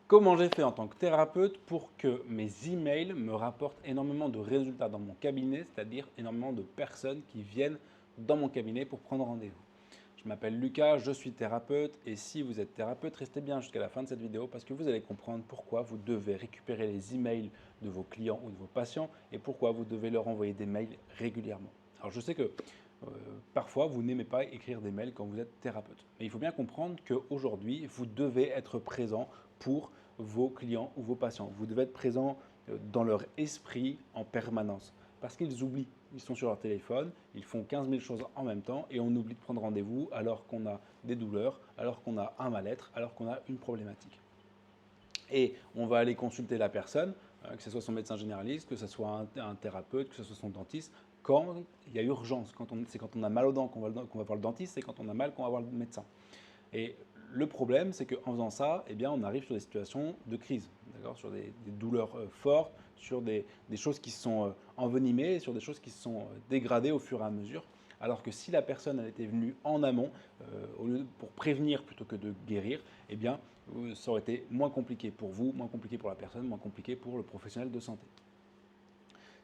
Comment j'ai fait en tant que thérapeute pour que mes emails me rapportent énormément de résultats dans mon cabinet, c'est-à-dire énormément de personnes qui viennent dans mon cabinet pour prendre rendez-vous. Je m'appelle Lucas, je suis thérapeute et si vous êtes thérapeute, restez bien jusqu'à la fin de cette vidéo parce que vous allez comprendre pourquoi vous devez récupérer les emails de vos clients ou de vos patients et pourquoi vous devez leur envoyer des mails régulièrement. Alors je sais que parfois vous n'aimez pas écrire des mails quand vous êtes thérapeute, mais il faut bien comprendre qu'aujourd'hui vous devez être présent pour vos clients ou vos patients. Vous devez être présent dans leur esprit en permanence parce qu'ils oublient. Ils sont sur leur téléphone, ils font 15 000 choses en même temps et on oublie de prendre rendez-vous alors qu'on a des douleurs, alors qu'on a un mal-être, alors qu'on a une problématique. Et on va aller consulter la personne, que ce soit son médecin généraliste, que ce soit un thérapeute, que ce soit son dentiste, quand il y a urgence. C'est quand on a mal aux dents qu'on va voir le dentiste, c'est quand on a mal qu'on va voir le médecin. Et le problème, c'est qu'en faisant ça, eh bien, on arrive sur des situations de crise, sur des douleurs fortes, sur des choses qui sont envenimées, sur des choses qui se sont dégradées au fur et à mesure. Alors que si la personne elle était venue en amont, pour prévenir plutôt que de guérir, eh bien, ça aurait été moins compliqué pour vous, moins compliqué pour la personne, moins compliqué pour le professionnel de santé.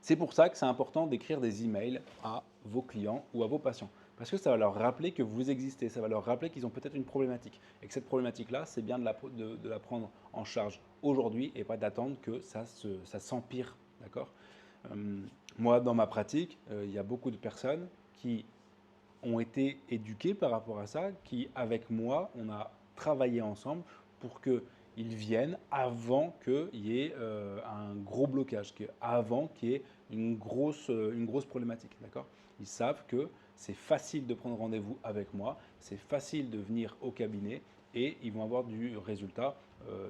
C'est pour ça que c'est important d'écrire des emails à vos clients ou à vos patients. Parce que ça va leur rappeler que vous existez, ça va leur rappeler qu'ils ont peut-être une problématique. Et que cette problématique-là, c'est bien de la prendre en charge aujourd'hui et pas d'attendre que ça s'empire. D'accord. Moi, dans ma pratique, il y a beaucoup de personnes qui ont été éduqués par rapport à ça, qui, avec moi, on a travaillé ensemble pour qu'ils viennent avant qu'il y ait un gros blocage, avant qu'il y ait une grosse problématique. D'accord. Ils savent que c'est facile de prendre rendez-vous avec moi, c'est facile de venir au cabinet et ils vont avoir du résultat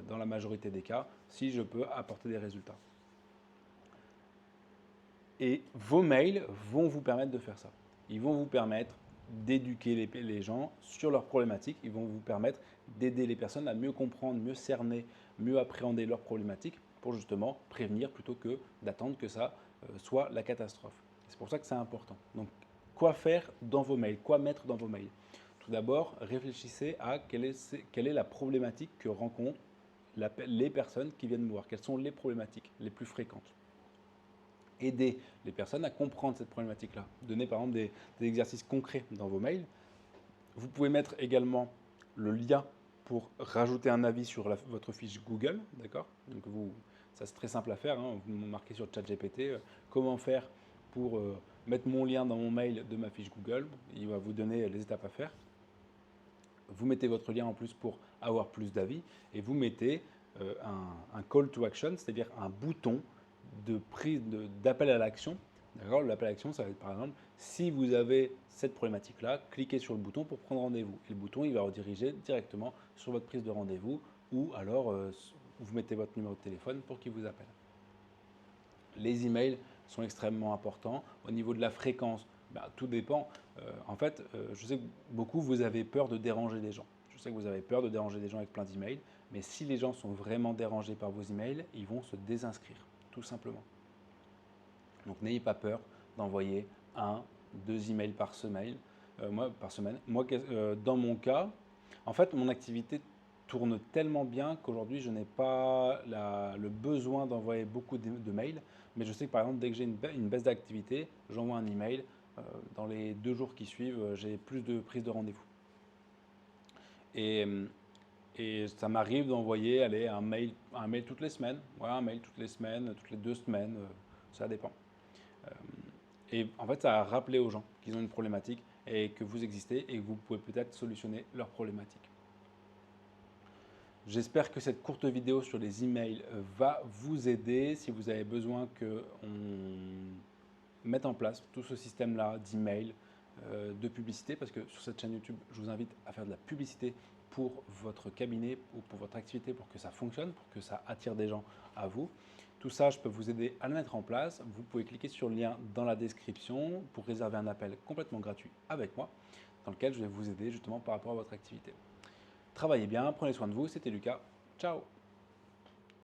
dans la majorité des cas si je peux apporter des résultats. Et vos mails vont vous permettre de faire ça. Ils vont vous permettre d'éduquer les gens sur leurs problématiques. Ils vont vous permettre d'aider les personnes à mieux comprendre, mieux cerner, mieux appréhender leurs problématiques pour justement prévenir plutôt que d'attendre que ça soit la catastrophe. C'est pour ça que c'est important. Donc, quoi faire dans vos mails? Quoi mettre dans vos mails? Tout d'abord, réfléchissez à quelle est la problématique que rencontrent les personnes qui viennent me voir. Quelles sont les problématiques les plus fréquentes? Aider les personnes à comprendre cette problématique-là. Donnez par exemple des exercices concrets dans vos mails. Vous pouvez mettre également le lien pour rajouter un avis sur votre fiche Google. D'accord. Donc ça c'est très simple à faire. Hein. Vous marquez sur ChatGPT comment faire pour mettre mon lien dans mon mail de ma fiche Google. Il va vous donner les étapes à faire. Vous mettez votre lien en plus pour avoir plus d'avis et vous mettez un call to action, c'est-à-dire un bouton d'appel à l'action. L'appel à l'action, ça va être par exemple, si vous avez cette problématique-là, cliquez sur le bouton pour prendre rendez-vous. Et le bouton, il va rediriger directement sur votre prise de rendez-vous ou alors vous mettez votre numéro de téléphone pour qu'il vous appelle. Les emails sont extrêmement importants. Au niveau de la fréquence, tout dépend. Je sais que beaucoup, vous avez peur de déranger les gens. Je sais que vous avez peur de déranger les gens avec plein d'emails, mais si les gens sont vraiment dérangés par vos emails, ils vont se désinscrire, tout simplement. Donc n'ayez pas peur d'envoyer 2 emails par semaine. Dans mon cas, en fait, mon activité tourne tellement bien qu'aujourd'hui, je n'ai pas le besoin d'envoyer beaucoup de mails. Mais je sais que par exemple, dès que j'ai une baisse d'activité, j'envoie un email. Dans les 2 jours qui suivent, j'ai plus de prises de rendez-vous. Et ça m'arrive d'envoyer un mail toutes les semaines. Ouais, un mail toutes les semaines, toutes les 2 semaines, ça dépend. Et en fait, ça a rappelé aux gens qu'ils ont une problématique et que vous existez et que vous pouvez peut-être solutionner leur problématique. J'espère que cette courte vidéo sur les emails va vous aider si vous avez besoin qu'on mette en place tout ce système-là d'email, de publicité, parce que sur cette chaîne YouTube, je vous invite à faire de la publicité pour votre cabinet ou pour votre activité pour que ça fonctionne, pour que ça attire des gens à vous. Tout ça, je peux vous aider à le mettre en place. Vous pouvez cliquer sur le lien dans la description pour réserver un appel complètement gratuit avec moi, dans lequel je vais vous aider justement par rapport à votre activité. Travaillez bien, prenez soin de vous, c'était Lucas. Ciao!